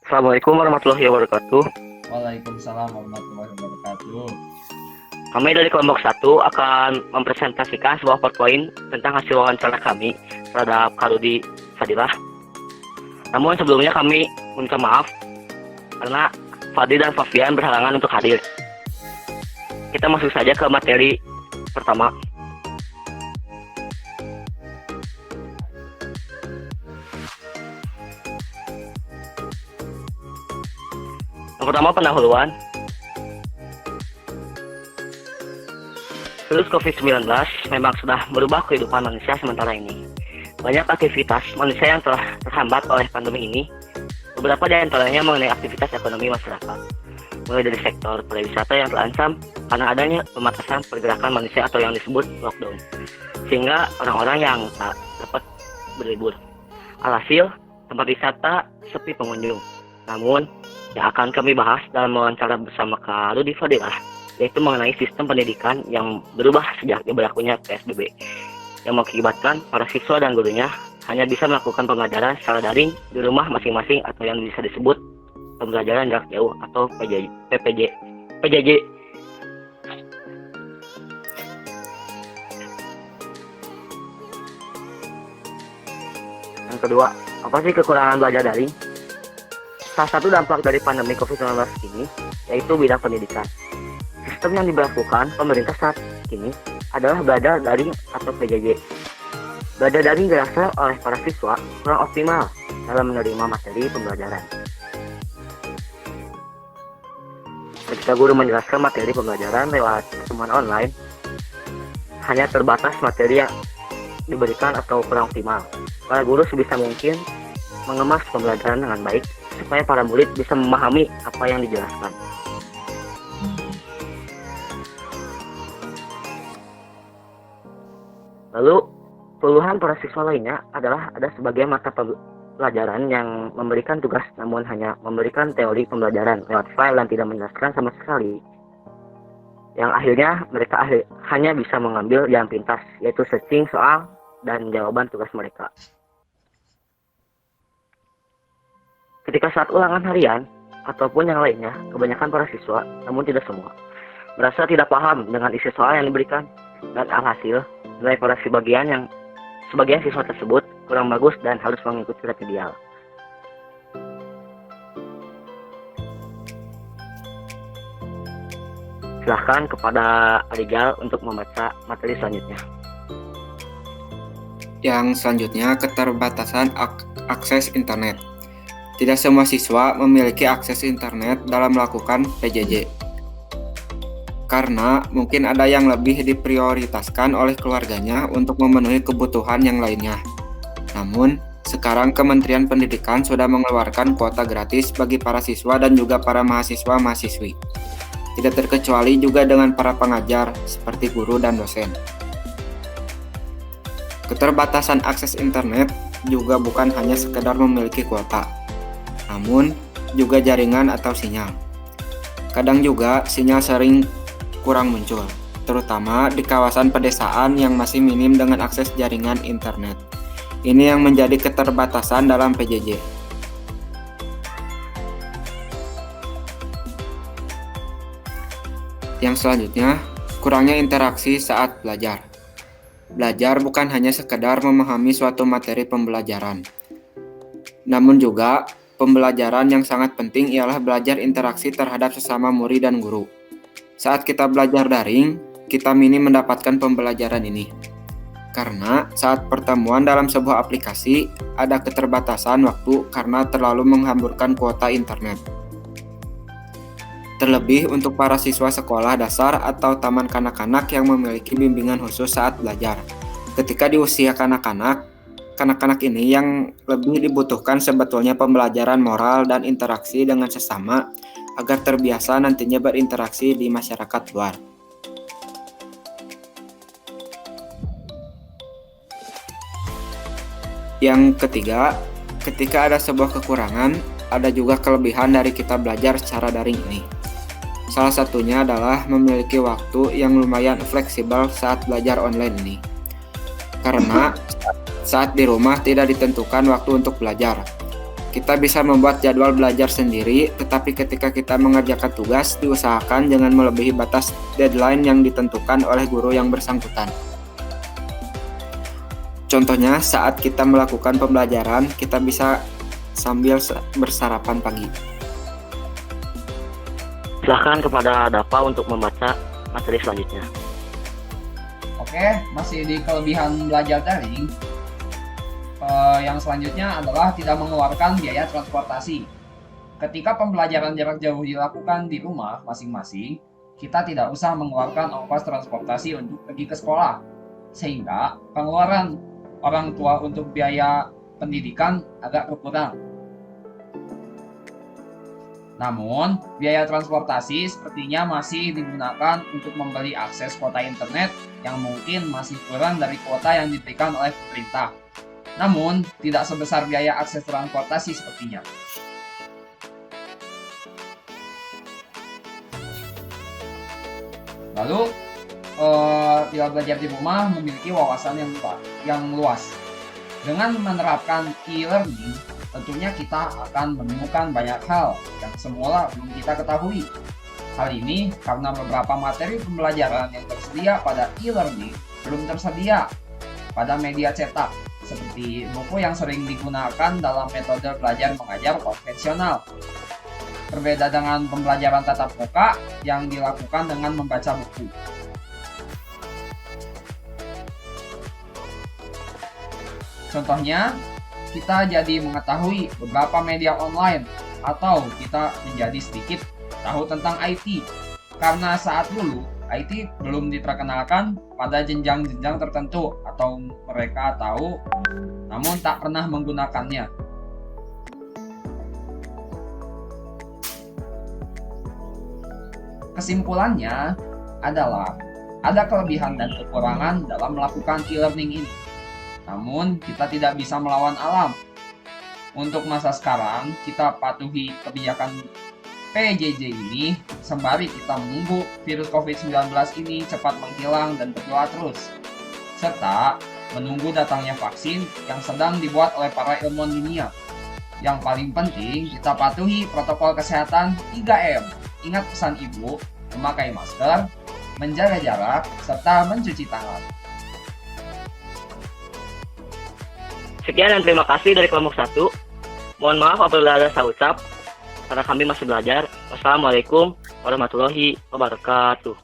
Assalamualaikum warahmatullahi wabarakatuh. Waalaikumsalam warahmatullahi wabarakatuh. Kami dari kelompok 1 akan mempresentasikan sebuah PowerPoint tentang hasil wawancara kami terhadap Karudi Fadilah. Namun sebelumnya kami minta maaf karena Fadil dan Fafian berhalangan untuk hadir. Kita masuk saja ke materi pertama. Yang pertama, pendahuluan. Virus COVID-19 memang sudah merubah kehidupan manusia sementara ini. Banyak aktivitas manusia yang telah terhambat oleh pandemi ini. Beberapa di antaranya mengenai aktivitas ekonomi masyarakat, mulai dari sektor pariwisata yang terancam karena adanya pembatasan pergerakan manusia atau yang disebut lockdown, sehingga orang-orang yang tak dapat berlibur. Alhasil, tempat wisata sepi pengunjung. Namun, yang akan kami bahas dalam wawancara bersama Kak Rudi Fadilah, yaitu mengenai sistem pendidikan yang berubah sejak berlakunya PSBB, yang mengakibatkan para siswa dan gurunya hanya bisa melakukan pembelajaran secara daring di rumah masing-masing atau yang bisa disebut pembelajaran jarak jauh atau PJJ. Yang kedua, apa sih kekurangan belajar daring? Salah satu dampak dari pandemi COVID-19 ini yaitu bidang pendidikan. Sistem yang diberlakukan pemerintah saat ini adalah belajar daring atau PJJ. Belajar daring dirasa oleh para siswa kurang optimal dalam menerima materi pembelajaran. Ketika guru menjelaskan materi pembelajaran lewat pertemuan online, hanya terbatas materi yang diberikan atau kurang optimal. Para guru sebisa mungkin mengemas pembelajaran dengan baik supaya para murid bisa memahami apa yang dijelaskan. Lalu, keluhan para siswa lainnya adalah ada sebagian mata pelajaran yang memberikan tugas namun hanya memberikan teori pembelajaran lewat file dan tidak menjelaskan sama sekali. Yang akhirnya mereka hanya bisa mengambil jalan pintas, yaitu searching soal dan jawaban tugas mereka. Ketika saat ulangan harian ataupun yang lainnya, kebanyakan para siswa, namun tidak semua, merasa tidak paham dengan isi soal yang diberikan, dan alhasil nilai para sebagian siswa tersebut kurang bagus dan harus mengikuti remedial. Silahkan kepada Arijal untuk membaca materi selanjutnya. Yang selanjutnya, keterbatasan akses internet. Tidak semua siswa memiliki akses internet dalam melakukan PJJ. Karena mungkin ada yang lebih diprioritaskan oleh keluarganya untuk memenuhi kebutuhan yang lainnya. Namun, sekarang Kementerian Pendidikan sudah mengeluarkan kuota gratis bagi para siswa dan juga para mahasiswa-mahasiswi. Tidak terkecuali juga dengan para pengajar seperti guru dan dosen. Keterbatasan akses internet juga bukan hanya sekedar memiliki kuota, namun juga jaringan atau sinyal. Kadang juga sinyal sering kurang muncul, terutama di kawasan pedesaan yang masih minim dengan akses jaringan internet. Ini yang menjadi keterbatasan dalam PJJ. Yang selanjutnya, kurangnya interaksi saat belajar. Belajar bukan hanya sekedar memahami suatu materi pembelajaran, namun juga pembelajaran yang sangat penting ialah belajar interaksi terhadap sesama murid dan guru. Saat kita belajar daring, kita minim mendapatkan pembelajaran ini. Karena saat pertemuan dalam sebuah aplikasi, ada keterbatasan waktu karena terlalu menghamburkan kuota internet. Terlebih untuk para siswa sekolah dasar atau taman kanak-kanak yang memiliki bimbingan khusus saat belajar. Ketika di usia kanak-kanak ini yang lebih dibutuhkan sebetulnya pembelajaran moral dan interaksi dengan sesama agar terbiasa nantinya berinteraksi di masyarakat luar. Yang ketiga, ketika ada sebuah kekurangan, ada juga kelebihan dari kita belajar secara daring ini. Salah satunya adalah memiliki waktu yang lumayan fleksibel saat belajar online ini. Karena saat di rumah tidak ditentukan waktu untuk belajar. Kita bisa membuat jadwal belajar sendiri, tetapi ketika kita mengerjakan tugas, diusahakan jangan melebihi batas deadline yang ditentukan oleh guru yang bersangkutan. Contohnya, saat kita melakukan pembelajaran, kita bisa sambil bersarapan pagi. Silahkan kepada Dapa untuk membaca materi selanjutnya. Oke, masih di kelebihan belajar daring. Yang selanjutnya adalah tidak mengeluarkan biaya transportasi. Ketika pembelajaran jarak jauh dilakukan di rumah masing-masing, kita tidak usah mengeluarkan ongkos transportasi untuk pergi ke sekolah, sehingga pengeluaran orang tua untuk biaya pendidikan agak berkurang. Namun, biaya transportasi sepertinya masih digunakan untuk membeli akses kuota internet yang mungkin masih kurang dari kuota yang diberikan oleh pemerintah. Namun, tidak sebesar biaya akses transportasi sepertinya. Lalu, bila belajar di rumah memiliki wawasan yang luas. Dengan menerapkan e-learning, tentunya kita akan menemukan banyak hal yang semula belum kita ketahui. Hal ini karena beberapa materi pembelajaran yang tersedia pada e-learning belum tersedia pada media cetak, seperti buku yang sering digunakan dalam metode belajar mengajar konvensional. Berbeda dengan pembelajaran tatap muka yang dilakukan dengan membaca buku. Contohnya, kita jadi mengetahui beberapa media online atau kita menjadi sedikit tahu tentang IT. Karena saat dulu, IT belum diperkenalkan pada jenjang-jenjang tertentu atau mereka tahu namun tak pernah menggunakannya. Kesimpulannya adalah ada kelebihan dan kekurangan dalam melakukan e-learning ini. Namun, kita tidak bisa melawan alam. Untuk masa sekarang, kita patuhi kebijakan PJJ ini sembari kita menunggu virus COVID-19 ini cepat menghilang dan berdoa terus. Serta menunggu datangnya vaksin yang sedang dibuat oleh para ilmuwan dunia. Yang paling penting, kita patuhi protokol kesehatan 3M. Ingat pesan ibu, memakai masker, menjaga jarak, serta mencuci tangan. Sekian dan terima kasih dari kelompok 1. Mohon maaf apabila ada salah ucap, karena kami masih belajar. Wassalamualaikum warahmatullahi wabarakatuh.